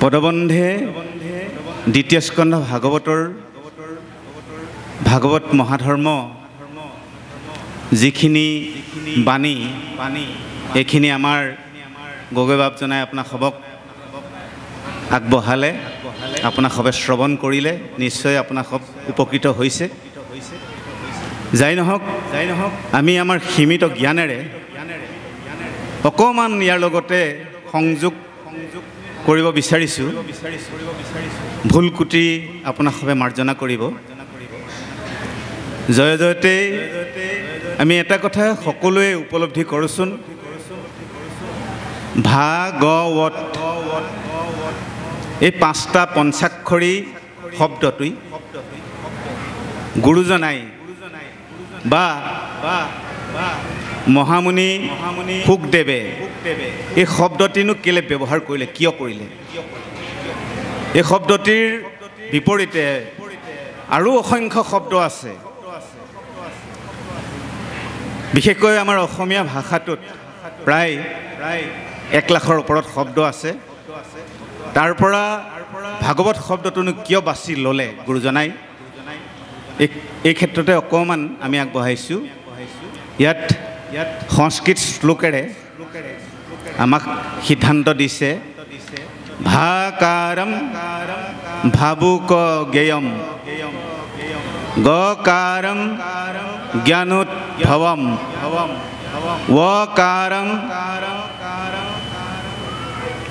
পদবন্ধে দ্বিতীয় স্কন্ধ ভাগৱত মহাধৰ্ম যিখিনি বাণী এইখিনি আমাৰ গগৈ বাপজনাই আপোনাক সবক আগবঢ়ালে, আপোনাক সবে শ্ৰৱণ কৰিলে, নিশ্চয় আপোনাক সব উপকৃত হৈছে। যাই নহওক আমি আমাৰ সীমিত জ্ঞানেৰে অকণমান ইয়াৰ লগতে সংযোগ কৰিব বিচাৰিছোঁ। ভুল কুটি আপোনাক সবে মাৰ্জনা কৰিব। জয় জয়তে আমি এটা কথা সকলোৱে উপলব্ধি কৰোঁচোন, ভাগৱত এই 5টা পঞ্চাক্ষৰী শব্দটোই গুৰুজনাই বা মহামুনি শুকদেৱে এই শব্দটিনো কেলে ব্যৱহাৰ কৰিলে, কিয় কৰিলে? এই শব্দটিৰ বিপৰীতে আৰু অসংখ্য শব্দ আছে। বিশেষকৈ আমাৰ অসমীয়া ভাষাটোত প্ৰায় 1 লাখৰ ওপৰত শব্দ আছে। তাৰ পৰা ভাগৱত শব্দটোনো কিয় বাছি ল'লে গুৰুজনাই, এই ক্ষেত্ৰতে অকণমান আমি আগবঢ়াইছোঁ। ইয়াত সংস্কৃত শ্লোকেৰে আমাক সিদ্ধান্ত দিছে, ভাকাৰম ভাবুক জ্ঞেয়ম গকাৰম জ্ঞানোদ্ভৱম ওকাৰম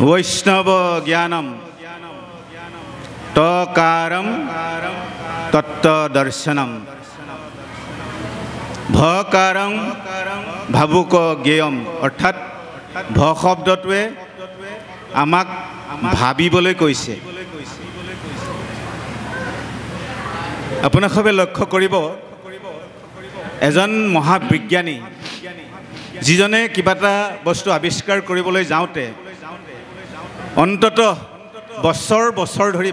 বৈষ্ণৱ জ্ঞানম তকাৰম তত্ত্বদৰ্শনম ভকাৰং ভাবুক জ্ঞেয়ম। অৰ্থাৎ ভ শব্দটোৱে আমাক ভাবিবলৈ কৈছে। আপোনাক সবে লক্ষ্য কৰিব, এজন মহাবিজ্ঞানী যিজনে কিবা এটা বস্তু আৱিষ্কাৰ কৰিবলৈ যাওঁতে অন্ততঃ বছৰ বছৰ ধৰি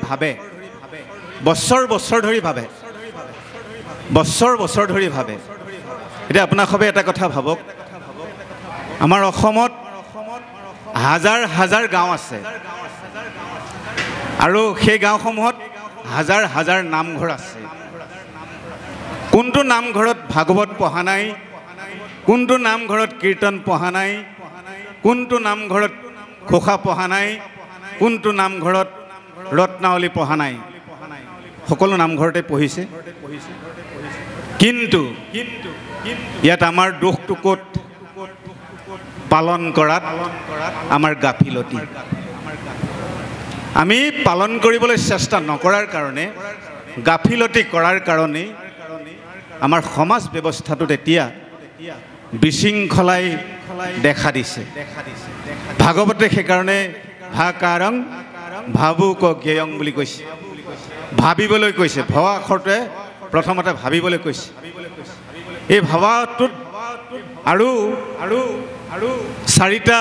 ভাবে, এতিয়া আপোনাক সবে এটা কথা ভাবক, আমাৰ অসমত হাজাৰ হাজাৰ গাঁও আছে আৰু সেই গাঁওসমূহত হাজাৰ হাজাৰ নামঘৰ আছে। কোনটো নামঘৰত ভাগৱত পঢ়া নাই, কোনটো নামঘৰত কীৰ্তন পঢ়া নাই, কোনটো নামঘৰত ঘোষা পঢ়া নাই, কোনটো নামঘৰত ৰত্নাৱলী পঢ়া নাই? সকলো নামঘৰতে পঢ়িছে। কিন্তু ইয়াত আমাৰ দোষটো ক'ত? পালন কৰাত আমাৰ গাফিলতি। আমি পালন কৰিবলৈ চেষ্টা নকৰাৰ কাৰণে, গাফিলতি কৰাৰ কাৰণে আমাৰ সমাজ ব্যৱস্থাটোত এতিয়া বিশৃংখলাই দেখা দিছে। ভাগৱতে সেইকাৰণে ভাকাৰং ভাবুক জ্ঞেয়ং বুলি কৈছে, ভাবিবলৈ কৈছে। ভৱা আখৰটোৱে প্ৰথমতে ভাবিবলৈ কৈছে। এই ভাৱাটোত আৰু 4টা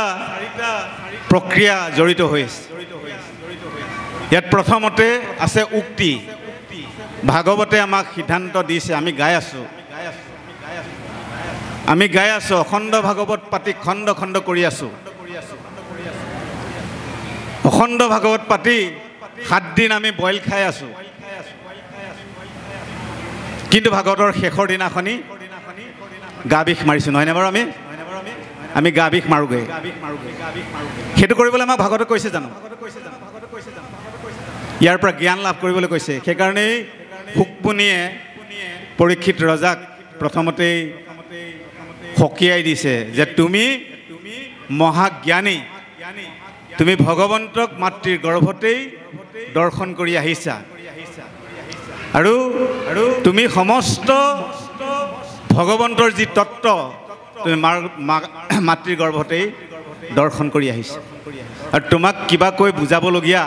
প্ৰক্ৰিয়া জড়িত হৈ আছে। ইয়াত প্ৰথমতে আছে উক্তি। ভাগৱতে আমাক সিদ্ধান্ত দিছে, আমি গাই আছোঁ, অখণ্ড ভাগৱত পাতি খণ্ড খণ্ড কৰি আছোঁ। অখণ্ড ভাগৱত পাতি 7 দিন আমি বইল খাই আছোঁ। কিন্তু ভাগৱতৰ শেষৰ দিনাখনি গা বিষ মাৰিছোঁ, নহয়নে বাৰু? আমি গা বিষ মাৰোগৈ। সেইটো কৰিবলৈ আমাক ভাগৱতে কৈছে জানো? ইয়াৰ পৰা জ্ঞান লাভ কৰিবলৈ কৈছে। সেইকাৰণেই শুকমুনিয়ে পৰীক্ষিত ৰজাক প্ৰথমতেই সকীয়াই দিছে যে তুমি মহাজ্ঞানী, তুমি ভগৱন্তক মাতৃৰ গৰ্ভতেই দৰ্শন কৰি আহিছা আৰু তুমি সমস্ত ভগৱন্তৰ যি তত্ত্ব তুমি মাতৃৰ গৰ্ভতেই দৰ্শন কৰি আহিছা। আৰু তোমাক কিবা কৈ বুজাবলগীয়া,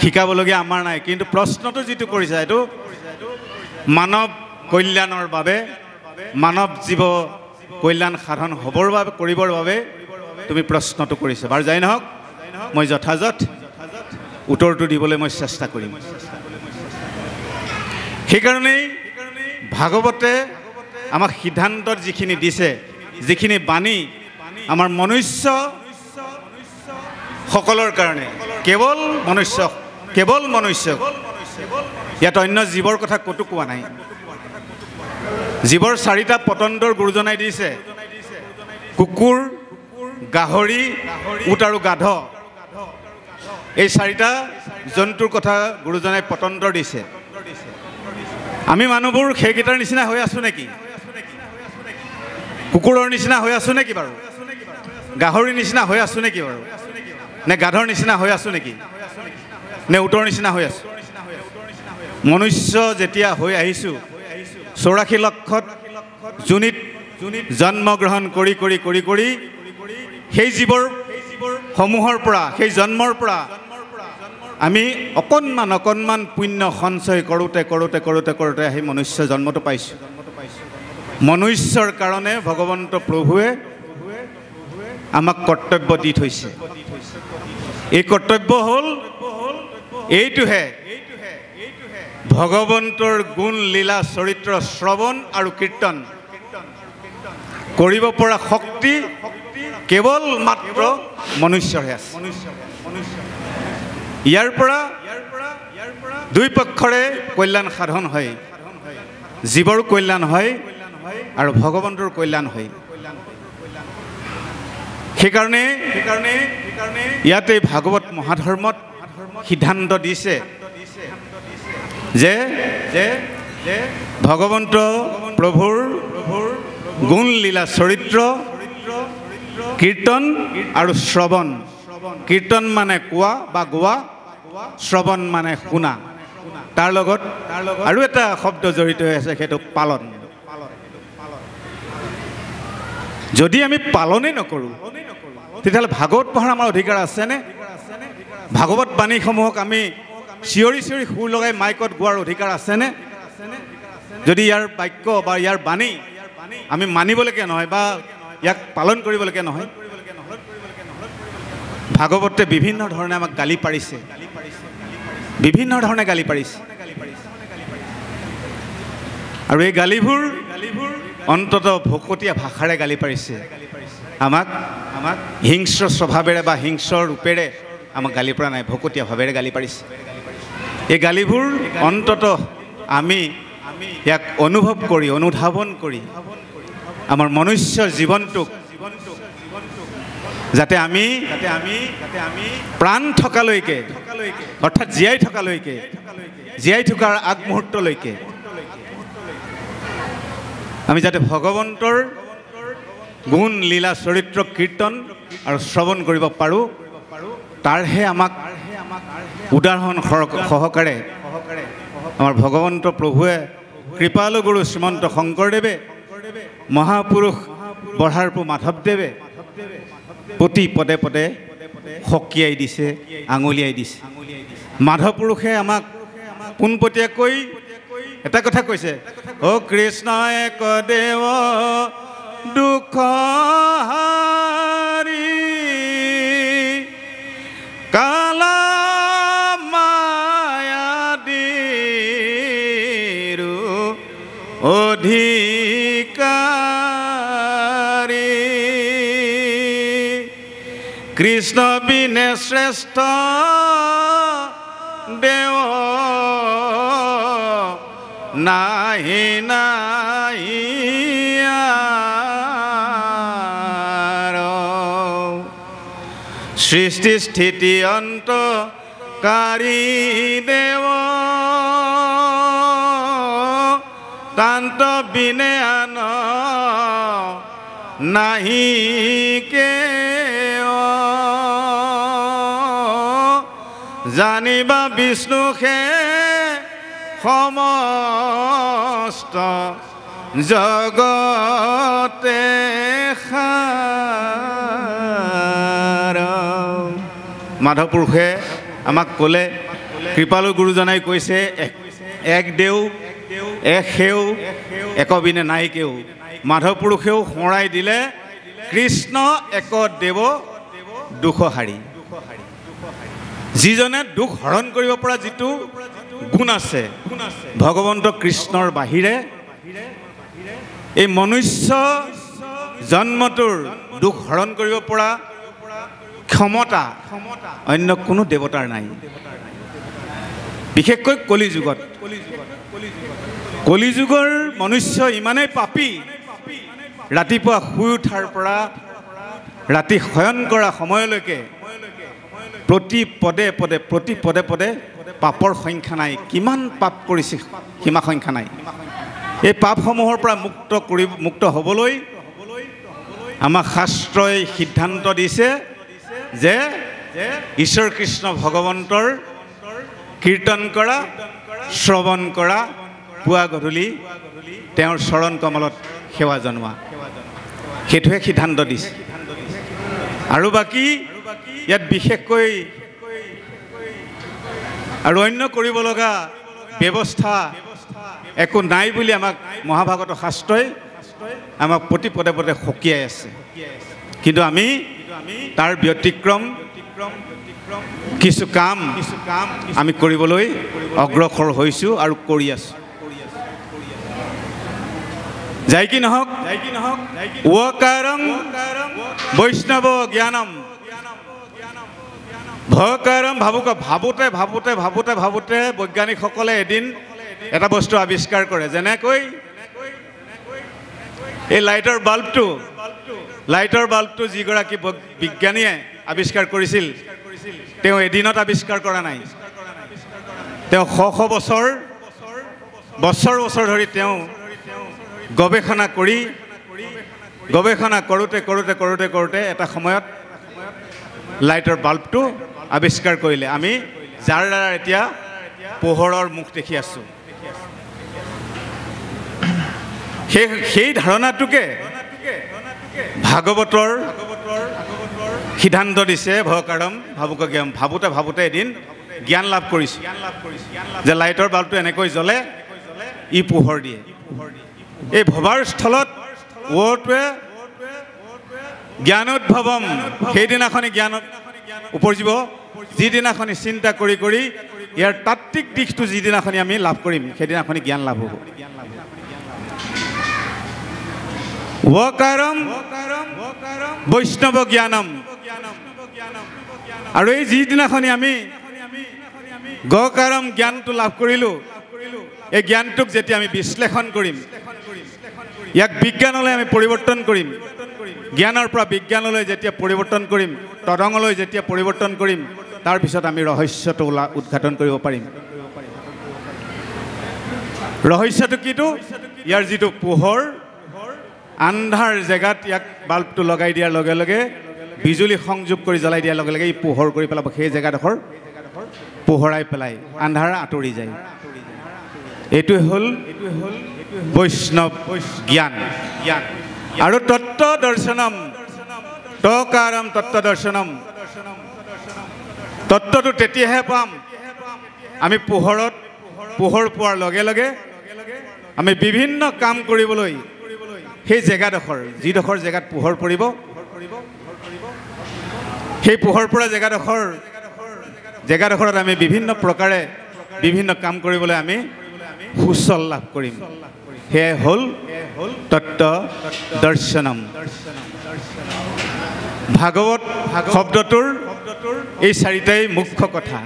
শিকাবলগীয়া আমাৰ নাই। কিন্তু প্ৰশ্নটো যিটো কৰিছা এইটো মানৱ কল্যাণৰ বাবে, মানৱ জীৱ কল্যাণ সাধন কৰিবৰ বাবে তুমি প্ৰশ্নটো কৰিছা। বাৰু যাই নহওক, মই যথাযথ উত্তৰটো দিবলৈ মই চেষ্টা কৰিম। সেইকাৰণেই ভাগৱতে আমাক সিদ্ধান্তত যিখিনি দিছে, যিখিনি বাণী আমাৰ মনুষ্য সকলৰ কাৰণে কেৱল মনুষ্য ইয়াত অন্য জীৱৰ কথা ক'তো কোৱা নাই জীৱৰ চাৰিটা পতন্তৰ গুৰুজনাই দিছে কুকুৰ গাহৰি উট আৰু গাধ এই চাৰিটা জন্তুৰ কথা গুৰুজনাই পতন্তৰ দিছে আমি মানুহবোৰ সেইকেইটাৰ নিচিনা হৈ আছো নেকি কুকুৰৰ নিচিনা হৈ আছো নেকি বাৰু গাহৰিৰ নিচিনা হৈ আছো নেকি বাৰু নে গাধৰ নিচিনা হৈ আছো নেকি নে উটৰ নিচিনা হৈ আছো মনুষ্য যেতিয়া হৈ আহিছো 84 লক্ষত জুনিত জন্মগ্ৰহণ কৰি সেই জীৱৰ সমূহৰ পৰা সেই জন্মৰ পৰা আমি অকণমান পুণ্য সঞ্চয় কৰোঁতে সেই মনুষ্য জন্মটো পাইছোঁ মনুষ্যৰ কাৰণে ভগৱন্ত প্ৰভুৱে আমাক কৰ্তব্য দি থৈছে এই কৰ্তব্য হ'ল এইটোহে ভগৱন্তৰ গুণ লীলা চৰিত্ৰ শ্ৰৱণ আৰু কীৰ্তন কৰিব পৰা শক্তি কেৱল মাত্ৰ মনুষ্যৰহে আছে ইয়াৰ পৰা দুই পক্ষৰে কল্যাণ সাধন হয় জীৱৰ কল্যাণ হয় আৰু ভগৱন্তৰ কল্যাণ হয় সেইকাৰণে ইয়াতে ভাগৱত মহাধৰ্মত সিদ্ধান্ত দিছে যে ভগৱন্ত প্ৰভুৰ গুণ লীলা চৰিত্ৰ কীৰ্তন আৰু শ্ৰৱণ কীৰ্তন মানে কোৱা বা গোৱা শ্ৰৱণ মানে শুনা তাৰ লগত আৰু এটা শব্দ জড়িত হৈ আছে সেইটো পালন যদি আমি পালনে নকৰোঁ তেতিয়াহ'লে ভাগৱত পঢ়াৰ আমাৰ অধিকাৰ আছেনে ভাগৱত বাণীসমূহক আমি চিঞৰি সুৰ লগাই মাইকত গোৱাৰ অধিকাৰ আছেনে যদি ইয়াৰ বাক্য বা ইয়াৰ বাণী আমি মানিবলৈকে নহয় বা ইয়াক পালন কৰিবলৈকে নহয় ভাগৱতে বিভিন্ন ধৰণে আমাক গালি পাৰিছে আৰু এই গালিবোৰ অন্তত ভকতীয়া ভাষাৰে গালি পাৰিছে আমাক হিংস্ৰ স্বভাৱেৰে বা হিংস্ৰ ৰূপেৰে আমাক গালি পৰা নাই ভকতীয়া ভাৱেৰে গালি পাৰিছে এই গালিবোৰ অন্তত আমি ইয়াক অনুভৱ কৰি অনুধাৱন কৰি আমাৰ মনুষ্যৰ জীৱনটোক যাতে আমি প্ৰাণ থকালৈকে অৰ্থাৎ জীয়াই থকাৰ আগমুহূৰ্তলৈকে আমি যাতে ভগৱন্তৰ গুণ লীলা চৰিত্ৰ কীৰ্তন আৰু শ্ৰৱণ কৰিব পাৰোঁ তাৰহে আমাক উদাহৰণ সহকাৰে আমাৰ ভগৱন্ত প্ৰভুৱে কৃপালু গুৰু শ্ৰীমন্ত শংকৰদেৱে মহাপুৰুষ বঢ়াৰপু মাধৱদেৱে প্ৰতি পদে সকীয়াই দিছে আঙুলিয়াই দিছে মাধৱপুৰুষে আমাক পোনপটীয়াকৈ এটা কথা কৈছে অ কৃষ্ণ এক দেৱ দুখ হাৰি কালা মায়াদিৰো অধিকাৰী কৃষ্ণ বিনে শ্ৰেষ্ঠ দেৱ নাহি সৃষ্টি স্থিতি অন্তকাৰী দেৱ তান্ত বিনে আন নাহি জানিবা বিষ্ণুহে সমস্ত জগতে মাধৱপুৰুষে আমাক ক'লে কৃপালু গুৰুজনাই কৈছে এক দেও এক সেও একবিনে নাই কেও মাধৱপুৰুষেও সোঁৱৰাই দিলে কৃষ্ণ এক দেৱ দুখহাৰী যিজনে দুখ হৰণ কৰিব পৰা যিটো গুণ আছে ভগৱন্ত কৃষ্ণৰ বাহিৰে এই মনুষ্য জন্মটোৰ দুখ হৰণ কৰিব পৰা ক্ষমতা অন্য কোনো দেৱতাৰ নাই বিশেষকৈ কলিযুগৰ মনুষ্য ইমানেই পাপী ৰাতিপুৱা শুই উঠাৰ পৰা ৰাতি শয়ন কৰা সময়লৈকে প্ৰতি পদে পদে পাপৰ সংখ্যা নাই কিমান পাপ কৰিছে সীমা সংখ্যা নাই এই পাপসমূহৰ পৰা মুক্ত হ'বলৈ আমাৰ শাস্ত্ৰই সিদ্ধান্ত দিছে যে ঈশ্বৰ কৃষ্ণ ভগৱন্তৰ কীৰ্তন কৰা শ্ৰৱণ কৰা পুৱা গধূলি তেওঁৰ চৰণ কমলত সেৱা জনোৱা সেইটোহে সিদ্ধান্ত দিছে আৰু বাকী ইয়াত বিশেষকৈ আৰু অন্য কৰিব লগা ব্যৱস্থা একো নাই বুলি আমাক মহাভাগৱত শাস্ত্ৰই আমাক প্ৰতি পদে পদে সকীয়াই আছে কিন্তু আমি তাৰ ব্যতিক্ৰম কিছু কাম আমি কৰিবলৈ অগ্ৰসৰ হৈছোঁ আৰু কৰি আছোঁ যাই কি নহওক ওকাৰং বৈষ্ণৱ জ্ঞানম ভকাৰম ভাবোতে বৈজ্ঞানিকসকলে এদিন এটা বস্তু আৱিষ্কাৰ কৰে যেনেকৈ এই লাইটৰ বাল্বটো যিগৰাকী বিজ্ঞানীয়ে আৱিষ্কাৰ কৰিছিল তেওঁ এদিনত আৱিষ্কাৰ কৰা নাই তেওঁ শ বছৰ ধৰি তেওঁ গৱেষণা কৰোঁতে এটা সময়ত লাইটৰ বাল্বটো আৱিষ্কাৰ কৰিলে আমি যাৰ দ্বাৰা এতিয়া পোহৰৰ মুখ দেখি আছোঁ সেই ধাৰণাটোকে ভাগৱতৰ সিদ্ধান্ত দিছে ভকাৰম ভাবুক জ্ঞান ভাবোতে এদিন জ্ঞান লাভ কৰিছোঁ যে লাইটৰ বাল্বটো এনেকৈ জ্বলে ই পোহৰ দিয়ে এই ভবাৰ স্থলত ওটোৱে জ্ঞানোদ্ভৱম সেইদিনাখনি জ্ঞান উপজিব যিদিনাখনি চিন্তা কৰি ইয়াৰ তাত্ত্বিক দিশটো যিদিনাখনি আমি লাভ কৰিম সেইদিনাখনি জ্ঞান লাভ হ'ব ওকাৰম বৈষ্ণৱ জ্ঞানম আৰু এই যিদিনাখনি আমি গকাৰম জ্ঞানটো লাভ কৰিলোঁ এই জ্ঞানটোক যেতিয়া আমি বিশ্লেষণ কৰিম ইয়াক বিজ্ঞানলৈ আমি পৰিৱৰ্তন কৰিম জ্ঞানৰ পৰা বিজ্ঞানলৈ যেতিয়া পৰিৱৰ্তন কৰিম তদঙলৈ যেতিয়া পৰিৱৰ্তন কৰিম তাৰপিছত আমি ৰহস্যটো উদ্ঘাটন কৰিব পাৰিম ৰহস্যটো কিটো ইয়াৰ যিটো পোহৰ আন্ধাৰ জেগাত ইয়াক বাল্বটো লগাই দিয়াৰ লগে লগে বিজুলী সংযোগ কৰি জ্বলাই দিয়াৰ লগে লগে ই পোহৰ কৰি পেলাব সেই জেগাডোখৰ পোহৰাই পেলাই আন্ধাৰ আঁতৰি যায় এইটোৱে হ'ল বৈষ্ণৱ জ্ঞান আৰু তত্ত্ব দৰ্শনম টকাৰম তত্ত্ব দৰ্শনম তত্ত্বটো তেতিয়াহে পাম আমি পোহৰ পোৱাৰ লগে লগে আমি বিভিন্ন কাম কৰিবলৈ সেই জেগাডোখৰ যিডোখৰ জেগাত পোহৰ পৰিব সেই পোহৰ পৰা জেগাডোখৰত আমি বিভিন্ন প্ৰকাৰে বিভিন্ন কাম কৰিবলৈ আমি সুচল লাভ কৰিম সেয়াই হ'ল তত্ত্ব দৰ্শনম ভাগৱত শব্দটোৰ এই চাৰিটাই মুখ্য কথা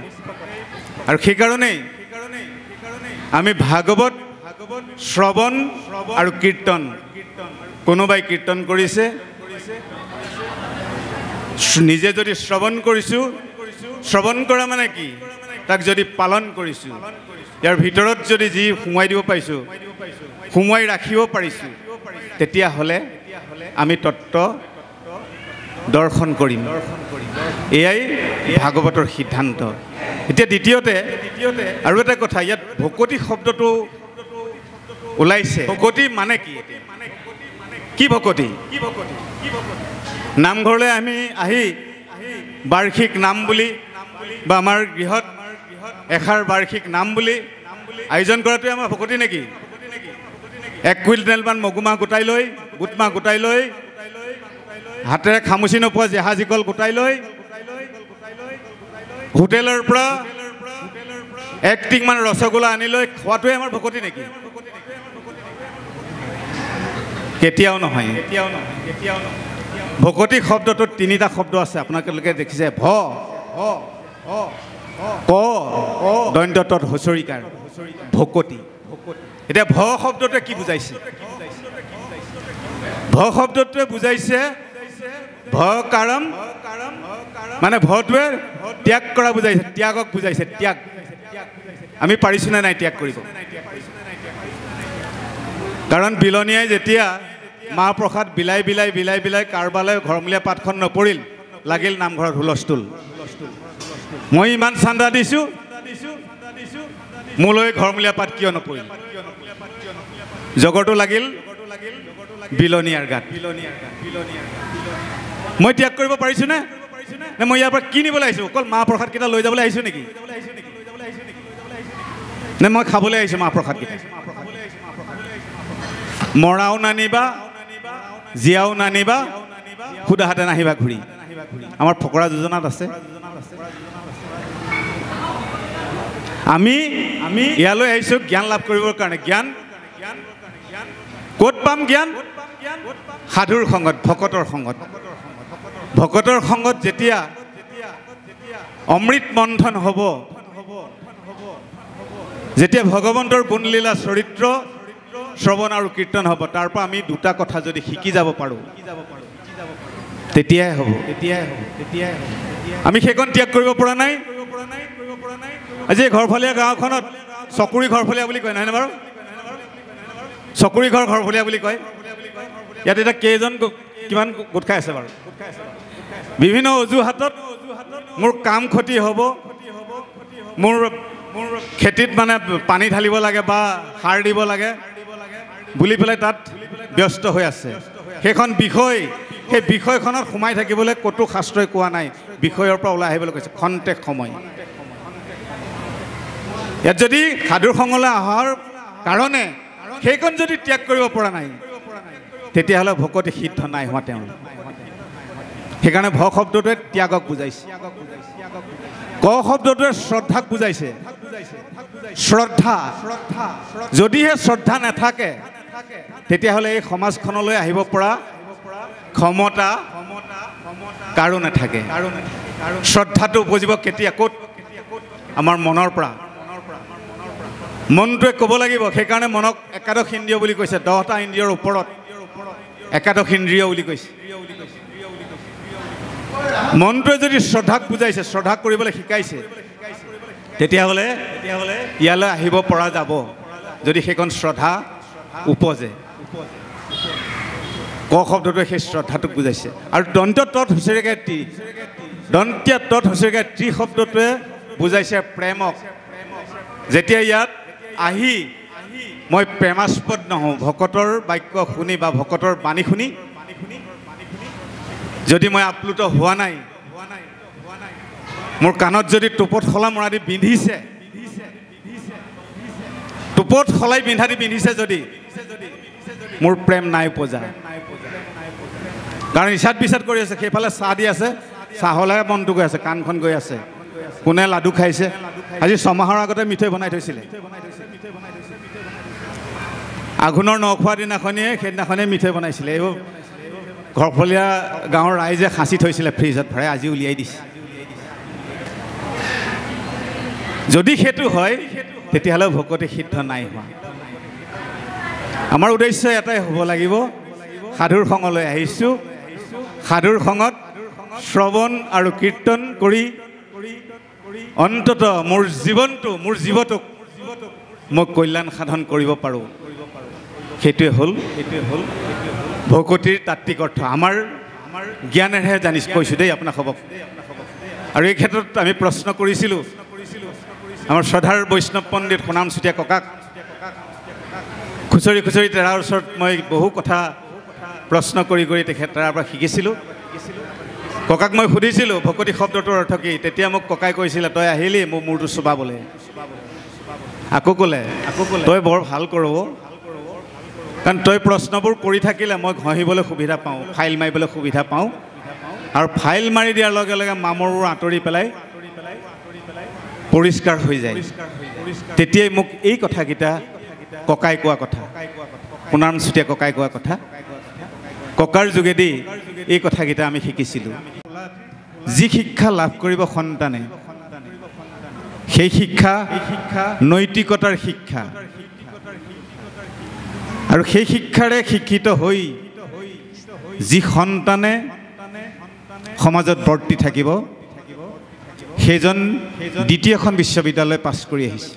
আৰু সেইকাৰণেই আমি ভাগৱত শ্ৰৱণ আৰু কীৰ্তন কোনোবাই কীৰ্তন কৰিছে নিজে যদি শ্ৰৱণ কৰিছোঁ শ্ৰৱণ কৰা মানে কি তাক যদি পালন কৰিছোঁ ইয়াৰ ভিতৰত যদি যি সোমাই দিব পাৰিছোঁ সোমাই ৰাখিব পাৰিছোঁ তেতিয়াহ'লে আমি তত্ত্ব দৰ্শন কৰিম এয়াই ভাগৱতৰ সিদ্ধান্ত এতিয়া দ্বিতীয়তে আৰু এটা কথা ইয়াত ভকতি শব্দটো ওলাইছে ভকতি মানে কি ভকতি নামঘৰলৈ আমি আহি বাৰ্ষিক নাম বুলি বা আমাৰ গৃহত এষাৰ বাৰ্ষিক নাম বুলি আয়োজন কৰাটোৱে আমাৰ ভকতি নেকি 1 কুইণ্টেলমান মগুমাহ গোটাই লৈ হাতেৰে খামুচি নোপোৱা জেহাজী কল গোটাই লৈ হোটেলৰ পৰা 1 টিংমান ৰসগোল্লা আনি লৈ খোৱাটোৱে আমাৰ ভকতি নেকি কেতিয়াও নহয় ভকতি শব্দটোত তিনিটা শব্দ আছে আপোনালোকে দেখিছে ভ ক দন্ত তত হচৰিকাৰ ভকতি এতিয়া ভ শব্দটোৱে কি বুজাইছে ভ শব্দটোৱে বুজাইছে ভ কাৰম মানে ভটোৱে ত্যাগ কৰা বুজাইছে ত্যাগক বুজাইছে ত্যাগ আমি পাৰিছো নে নাই ত্যাগ কৰিব কাৰণ বিলনীয়াই যেতিয়া মাহ প্ৰসাদ বিলাই বিলাই বিলাই বিলাই কাৰবালৈ ঘৰমূলীয়া পাতখন নপৰিল লাগিল নামঘৰত হুলস্থুল মই ইমান চান্দা দিছো মোলৈ ঘৰমূলীয়া পাত কিয় নপৰিল জগৰটো লাগিল বিলনীয়াৰ গাত মই ত্যাগ কৰিব পাৰিছো নে মই ইয়াৰ পৰা কি নিবলৈ আহিছো অকল মাহ প্ৰসাদ কেইটা লৈ যাবলৈ আহিছো নেকি নে মই খাবলৈ আহিছো মাহ প্ৰসাদ কেইটা মৰাও নানিবা জীয়াও নানিবা সুদা হাতে নাহিবা ঘূৰি আমাৰ ফকৰা যোজনাত আছে আমি ইয়ালৈ আহিছো জ্ঞান লাভ কৰিবৰ কাৰণে জ্ঞান ক'ত পাম জ্ঞান সাধুৰ সংগত ভকতৰ সংগত যেতিয়া অমৃত মন্থন হ'ব যেতিয়া ভগৱন্তৰ গুণলীলা চৰিত্ৰ শ্ৰৱণ আৰু কীৰ্তন হ'ব তাৰ পৰা আমি দুটা কথা যদি শিকি যাব পাৰোঁ তেতিয়াই হ'ব আমি সেইখন ত্যাগ কৰিব পৰা নাই আজি ঘৰফলীয়া গাঁওখনত চকুৰি ঘৰফলীয়া বুলি কয় নহয়নে বাৰু চকুৰি ঘৰফলীয়া বুলি কয় ইয়াত এতিয়া কেইজন কিমান গোট খাই আছে বাৰু বিভিন্ন অজুহাতত মোৰ কাম ক্ষতি হ'ব মোৰ খেতিত মানে পানী ঢালিব লাগে বা সাৰ দিব লাগে বুলি পেলাই তাত ব্যস্ত হৈ আছে সেইখন বিষয় সেই বিষয়খনত সোমাই থাকিবলৈ ক'তো শাস্ত্ৰই কোৱা নাই বিষয়ৰ পৰা ওলাই আহিবলৈ কৈছে খন্তেক সময় ইয়াত যদি সাধুৰ সংগলৈ অহাৰ কাৰণে সেইখন যদি ত্যাগ কৰিব পৰা নাই তেতিয়াহ'লে ভকতি সিদ্ধ নাই হোৱা তেওঁ সেইকাৰণে ভ শব্দটোৱে ত্যাগক বুজাইছে ক শব্দটোৱে শ্ৰদ্ধাক বুজাইছে শ্ৰদ্ধা যদিহে শ্ৰদ্ধা নাথাকে তেতিয়াহ'লে এই সমাজখনলৈ আহিব পৰা ক্ষমতা কাৰো নাথাকে শ্ৰদ্ধাটো উপজিব কেতিয়া ক'ত আমাৰ মনৰ পৰা মনটোৱে ক'ব লাগিব সেইকাৰণে মনক একাদশ ইন্দ্ৰিয় বুলি কৈছে 10টা ইন্দ্ৰিয়ৰ ওপৰত একাদশ ইন্দ্ৰিয় বুলি কৈছে মনটোৱে যদি শ্ৰদ্ধাক বুজাইছে শ্ৰদ্ধা কৰিবলৈ শিকাইছে তেতিয়াহ'লে ইয়ালৈ আহিব পৰা যাব যদি সেইখন শ্ৰদ্ধা উপজে ক শব্দটোৱে সেই শ্ৰদ্ধাটোক বুজাইছে আৰু দন্ত তত হুঁচৰিকাই ত্ৰি শব্দটোৱে বুজাইছে প্ৰেমক যেতিয়া ইয়াত আহি মই প্ৰেমাস্পদ নহওঁ ভকতৰ বাক্য শুনি বা ভকতৰ বাণী শুনি যদি মই আপ্লুত হোৱা নাই মোৰ কাণত যদি টোপত খলা মৰা দি বিন্ধিছে টোপত খলাই বিন্ধা দি বিন্ধিছে যদি মোৰ প্ৰেম নাই উপজা কাৰণ ইচ্ছাত বিচাত কৰি আছে সেইফালে চাহ দি আছে চাহলৈ মনটো গৈ আছে কাণখন গৈ আছে কোনে লাডু খাইছে আজি 6 মাহৰ আগতে মিঠৈ বনাই থৈছিলে আঘোণৰ নখোৱা দিনাখনিয়ে সেইদিনাখনে মিঠৈ বনাইছিলে এইবোৰ ঘৰফলীয়া গাঁৱৰ ৰাইজে সাঁচি থৈছিলে ফ্ৰিজত ভৰাই আজি উলিয়াই দিছে যদি সেইটো হয় তেতিয়াহ'লে ভকতি সিদ্ধ নাই হোৱা আমাৰ উদ্দেশ্য এটাই হ'ব লাগিব সাধুৰ সংগলৈ আহিছোঁ সাধুৰ সংগত শ্ৰৱণ আৰু কীৰ্তন কৰি অন্তত মোৰ জীৱটোক মই কল্যাণ সাধন কৰিব পাৰোঁ সেইটোৱে হ'ল ভকতিৰ তাত্ত্বিক অৰ্থ আমাৰ জ্ঞানেৰেহে জানিছোঁ কৈছোঁ দেই আপোনাক হ'ব আৰু এই ক্ষেত্ৰত আমি প্ৰশ্ন কৰিছিলোঁ আমাৰ শ্ৰদ্ধাৰ বৈষ্ণৱ পণ্ডিত সোণাম চুতীয়া ককাক খুচৰি তেৰাৰ ওচৰত মই বহু কথা প্ৰশ্ন কৰি তেখেত তাৰ পৰা শিকিছিলোঁ ককাক মই সুধিছিলোঁ ভকতি শব্দটোৰ অৰ্থ কি তেতিয়া মোক ককাই কৈছিলে তই আহিলি মোৰ মূৰটো চুবাবলৈ আকৌ ক'লে তই বৰ ভাল কৰ কাৰণ তই প্ৰশ্নবোৰ কৰি থাকিলে মই ঘঁহিবলৈ সুবিধা পাওঁ ফাইল মাৰিবলৈ সুবিধা পাওঁ আৰু ফাইল মাৰি দিয়াৰ লগে লগে মামৰবোৰ আঁতৰি পেলাই পৰিষ্কাৰ হৈ যায় তেতিয়াই মোক এই কথাকেইটা ককাই কোৱা কথা সোণাম চুতীয়া ককাই কোৱা কথা ককাৰ যোগেদি এই কথাকেইটা আমি শিকিছিলোঁ। যি শিক্ষা লাভ কৰিব সন্তানে, সেই শিক্ষা নৈতিকতাৰ শিক্ষা, আৰু সেই শিক্ষাৰে শিক্ষিত হৈ যি সন্তানে সমাজত বৰ্তি থাকিব, সেইজন দ্বিতীয়খন বিশ্ববিদ্যালয় পাছ কৰি আহিছে।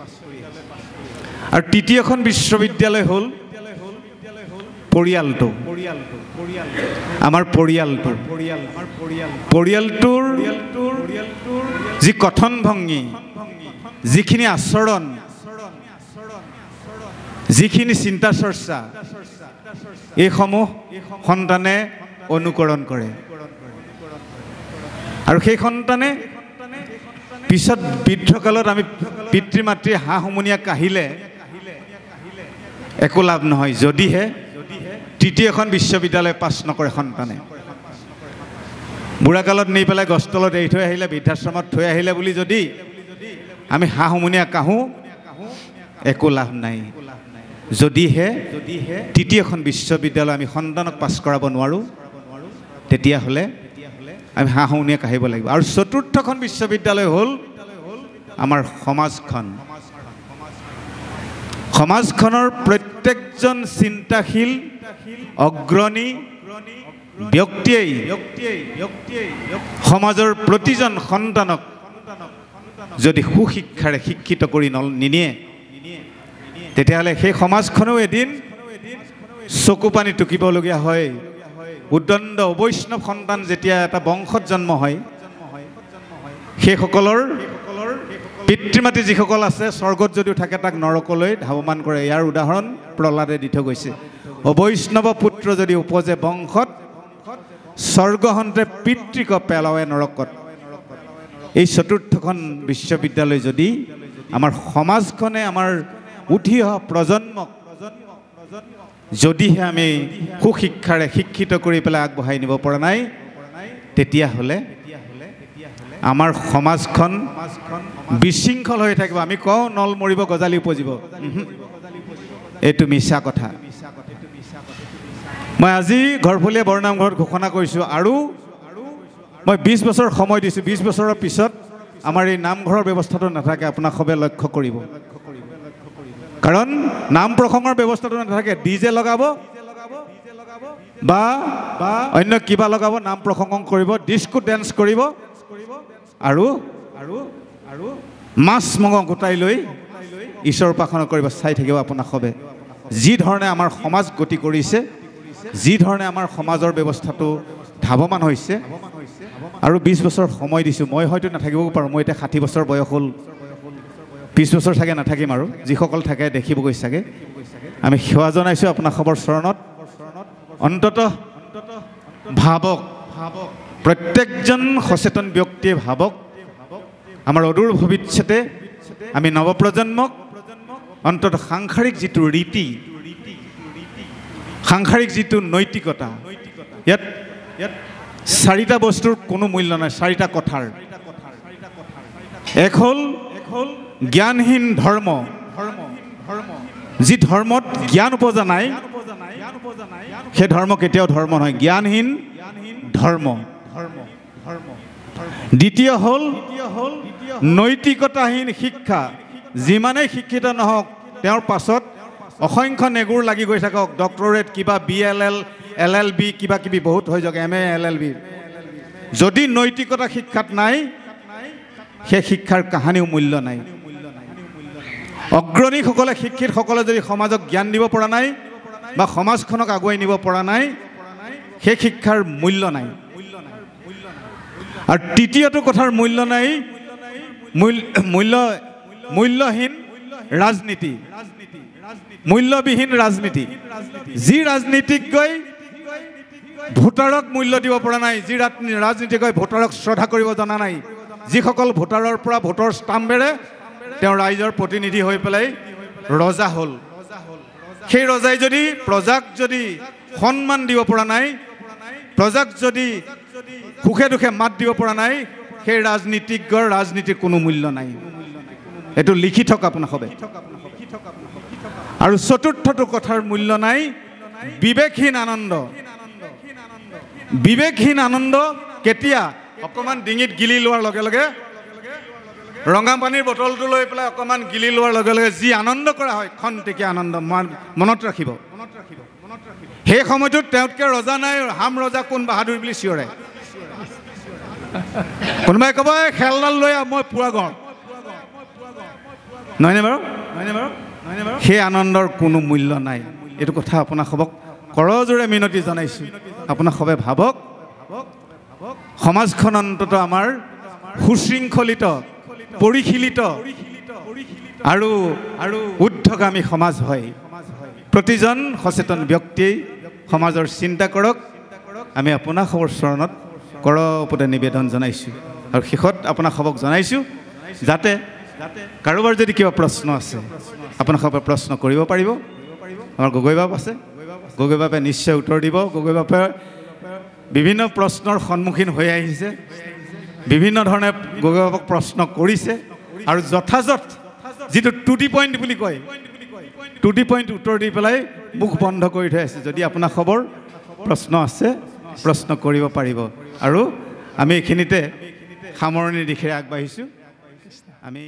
আৰু তৃতীয়খন বিশ্ববিদ্যালয় হ'ল পৰিয়ালটো, আমাৰ পৰিয়ালটোৰ যি কথন ভংগী, যিখিনি আচৰণ, যিখিনি চিন্তা চৰ্চা, এইসমূহ সন্তানে অনুকৰণ কৰে। আৰু সেই সন্তানে পিছত বৃদ্ধকালত আমি পিতৃ মাতৃৰ হাঁহ হুমুনিয়া কাঢ়িলে একো লাভ নহয়, যদিহে তৃতীয়খন বিশ্ববিদ্যালয় পাছ নকৰে সন্তানে। বুঢ়াকালত নি পেলাই গছ তলত এৰি থৈ আহিলে, বৃদ্ধাশ্ৰমত থৈ আহিলে বুলি যদি আমি হাঁহ হুমুনিয়া কাঢ়োঁ, একো লাভ নাই। যদিহে তৃতীয়খন বিশ্ববিদ্যালয় আমি সন্তানক পাছ কৰাব নোৱাৰোঁ, তেতিয়াহ'লে আমি হাঁহ হুমুনিয়া কাঢ়িব লাগিব। আৰু চতুৰ্থখন বিশ্ববিদ্যালয় হ'ল আমাৰ সমাজখন। সমাজখনৰ প্ৰত্যেকজন চিন্তাশীল অগ্ৰণী ব্যক্তিয়েই সমাজৰ প্ৰতিজন সন্তানক যদি সুশিক্ষাৰে শিক্ষিত কৰি নিনিয়ে, তেতিয়াহ'লে সেই সমাজখনেও এদিন চকু পানী টুকিবলগীয়া হয়। উদণ্ড অবৈষ্ণৱ সন্তান যেতিয়া এটা বংশত জন্ম হয়, সেইসকলৰ পিতৃ মাতৃ যিসকল আছে স্বৰ্গত যদিও থাকে, তাক নৰকলৈ ধাৱমান কৰে। ইয়াৰ উদাহৰণ প্ৰহ্লাদে দি থৈ গৈছে। অবৈষ্ণৱ পুত্ৰ যদি উপজে বংশত, স্বৰ্গহন্তে পিতৃক পেলাৱে নৰকত। এই চতুৰ্থখন বিশ্ববিদ্যালয় যদি আমাৰ সমাজখনে, আমাৰ উঠি অহা প্ৰজন্মক যদিহে আমি সুশিক্ষাৰে শিক্ষিত কৰি পেলাই আগবঢ়াই নিব পৰা নাই, তেতিয়াহ'লে আমাৰ সমাজখন বিশৃংখল হৈ থাকিব। আমি কওঁ নল মৰিব গজালি উপজিব, এইটো মিছা কথা। মই আজি ঘৰফলীয়া বৰনামঘৰত ঘোষণা কৰিছোঁ, আৰু মই 20 বছৰ সময় দিছোঁ। 20 বছৰৰ পিছত আমাৰ এই নামঘৰৰ ব্যৱস্থাটো নাথাকে, আপোনাক সবে লক্ষ্য কৰিব। কাৰণ নাম প্ৰসংগৰ ব্যৱস্থাটো নাথাকে। ডিজে লগাব বা অন্য কিবা লগাব, নাম প্ৰসংগ কৰিব, ডিস্কো ডেন্স কৰিব, আৰু মাছ মঙহ গোটাই লৈ ঈশ্বৰ উপাসনা কৰিব। চাই থাকিব আপোনাক সবে। যি ধৰণে আমাৰ সমাজ গতি কৰিছে, যি ধৰণে আমাৰ সমাজৰ ব্যৱস্থাটো ধাৱমান হৈছে, আৰু 20 বছৰ সময় দিছোঁ। মই হয়তো নাথাকিবও পাৰোঁ, মই এতিয়া 60 বছৰ বয়স হ'ল, 20 বছৰ চাগে নাথাকিম। আৰু যিসকল থাকে দেখিবগৈ চাগে। আমি সেৱা জনাইছোঁ আপোনাক সবৰ চৰণত। অন্ততঃ ভাবক, প্ৰত্যেকজন সচেতন ব্যক্তিয়ে ভাবক, আমাৰ অদূৰ ভৱিষ্যতে আমি নৱপ্ৰজন্মক অন্ততঃ সাংসাৰিক যিটো ৰীতি, সাংসাৰিক যিটো নৈতিকতা, ইয়াত 4টা বস্তুৰ কোনো মূল্য নাই, 4টা কথাৰ। এক হ'ল জ্ঞানহীন ধৰ্ম। যি ধৰ্মত জ্ঞান উপজা নাই, সেই ধৰ্ম কেতিয়াও ধৰ্ম নহয়, জ্ঞানহীন ধৰ্ম। দ্বিতীয় হ'ল নৈতিকতাহীন শিক্ষা। যিমানেই শিক্ষিত নহওক, তেওঁৰ পাছত অসংখ্য নেগুৰ লাগি গৈ থাকক, ডক্টৰেট, কিবা BLL, LLB, কিবা কিবি বহুত হৈ যাওক, MA, LLB। যদি নৈতিকতা শিক্ষাত নাই, সেই শিক্ষাৰ কাহানিও মূল্য নাই। অগ্ৰণীসকলে, শিক্ষিতসকলে যদি সমাজক জ্ঞান দিব পৰা নাই বা সমাজখনক আগুৱাই নিব পৰা নাই, সেই শিক্ষাৰ মূল্য নাই। আৰু তৃতীয়টো কথাৰ মূল্য নাই, মূল্যহীন ৰাজনীতি, মূল্যবিহীন ৰাজনীতি। যি ৰাজনীতিজ্ঞই ভোটাৰক মূল্য দিব পৰা নাই, যি ৰাজনীতিজ্ঞই ভোটাৰক শ্ৰদ্ধা কৰিব জনা নাই, যিসকল ভোটাৰৰ পৰা ভোটৰ ষ্টাম্পেৰে তেওঁ ৰাইজৰ প্ৰতিনিধি হৈ পেলাই ৰজা হ'ল, সেই ৰজাই যদি প্ৰজাক যদি সন্মান দিব পৰা নাই, প্ৰজাক যদি সুখে দুখে মাত দিব পৰা নাই, সেই ৰাজনীতিজ্ঞৰ ৰাজনীতিৰ কোনো মূল্য নাই। এইটো লিখি থক আপোনাৰ সবে। আৰু চতুৰ্থটো কথাৰ মূল্য নাই বিবেকহীন আনন্দ। বিবেকহীন আনন্দ কেতিয়া অকণমান ডিঙিত গিলি লোৱাৰ লগে লগে ৰঙা পানীৰ বটলটো লৈ পেলাই অকণমান গিলি লোৱাৰ লগে লগে যি আনন্দ কৰা হয় খন্তেকীয়া আনন্দ মনত ৰাখিব সেই সময়টোত তেওঁতকৈ ৰজা নাই হাম ৰজা কোন বাহাদুৰ বুলি চিঞৰে কোনোবাই ক'ব খেলডাল লৈ মই পুৰা গওঁ নহয়নে বাৰু সেই আনন্দৰ কোনো মূল্য নাই এইটো কথা আপোনাক সবক কৰজোৰে মিনতি জনাইছোঁ আপোনাক সবে ভাবক সমাজখন অন্তত আমাৰ সুশৃংখলিত পৰিশীলিত আৰু ঊৰ্ধ্বগামী সমাজ হয় প্ৰতিজন সচেতন ব্যক্তিয়ে সমাজৰ চিন্তা কৰক আমি আপোনাক সবৰ চৰণত কৰপতে নিবেদন জনাইছোঁ আৰু শেষত আপোনাক সবক জনাইছোঁ যাতে কাৰোবাৰ যদি কিবা প্ৰশ্ন আছে আপোনাক সবে প্ৰশ্ন কৰিব পাৰিব আমাৰ গগৈ বাপ আছে গগৈ বাপে নিশ্চয় উত্তৰ দিব গগৈ বাপে বিভিন্ন প্ৰশ্নৰ সন্মুখীন হৈ আহিছে বিভিন্ন ধৰণে গগৈ বাপক প্ৰশ্ন কৰিছে আৰু যথাযথ যিটো টু দি পইণ্ট বুলি কয় টু দি পইণ্ট উত্তৰ দি পেলাই মুখ বন্ধ কৰি থৈ আছে যদি আপোনাৰ খবৰ প্ৰশ্ন আছে প্ৰশ্ন কৰিব পাৰিব আৰু আমি এইখিনিতে সামৰণিৰ দিশে আগবাঢ়িছোঁ আমি